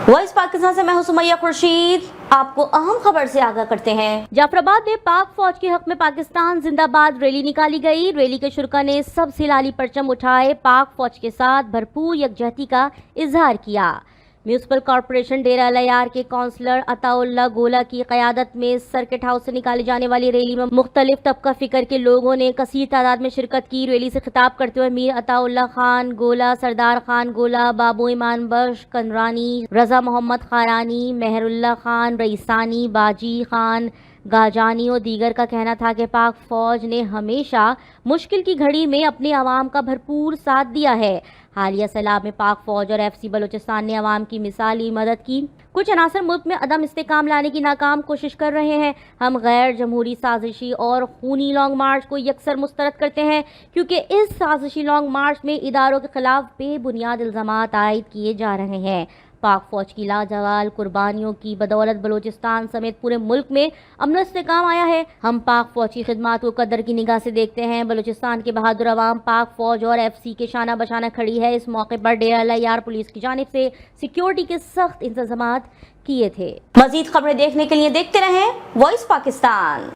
Voice Pakistan से मैं हूं सुमैया खुर्शीद। आपको अहम खबर से आगाह करते हैं। जाफराबाद में पाक फौज के हक में पाकिस्तान जिंदाबाद रैली निकाली गई। रैली के शुरा ने सबसे लाली परचम उठाए पाक फौज के साथ भरपूर यकजहती का इजहार किया। म्यूनिसिपल कॉरपोरेशन डेरा अलयार के काउंसलर अताउल्लाह गोला की क़यादत में सर्किट हाउस से निकाली जाने वाली रैली में मुख्तलिफ तबका फ़िक्र के लोगों ने कसीर तादाद में शिरकत की। रैली से खिताब करते हुए मीर अताउल्लाह खान गोला, सरदार खान गोला, बाबू ईमान बख्श कंदरानी, रजा मोहम्मद खारानी, मेहरुल्लाह खान रईसानी, बाजी खान गाजानी और दीगर का कहना था कि पाक फौज ने हमेशा मुश्किल की घड़ी में अपने आवाम का भरपूर साथ दिया है। हालिया सैलाब में पाक फौज और FC बलूचिस्तान ने आवाम की मिसाली मदद की। कुछ अनासर मुल्क में अदम इस्तेकाम लाने की नाकाम कोशिश कर रहे हैं। हम गैर जमहूरी साजिशी और खूनी लॉन्ग मार्च को यकसर मुस्तरद करते हैं, क्योंकि इस साजिशी लॉन्ग मार्च में इदारों के खिलाफ बेबुनियाद इल्ज़ामात आयद किए जा रहे हैं। पाक फौज की लाजवाल कुर्बानियों की बदौलत बलूचिस्तान समेत पूरे मुल्क में अमन इस्तेकाम आया है। हम पाक फौज की खिदमत को कदर की निगाह से देखते हैं। बलूचिस्तान के बहादुर अवाम पाक फौज और FC के शाना बशाना खड़ी है। इस मौके पर डेरा अलयार पुलिस की जानिब से सिक्योरिटी के सख्त इंतजामात किए थे। मजीद खबरें देखने के लिए देखते रहें वॉइस पाकिस्तान।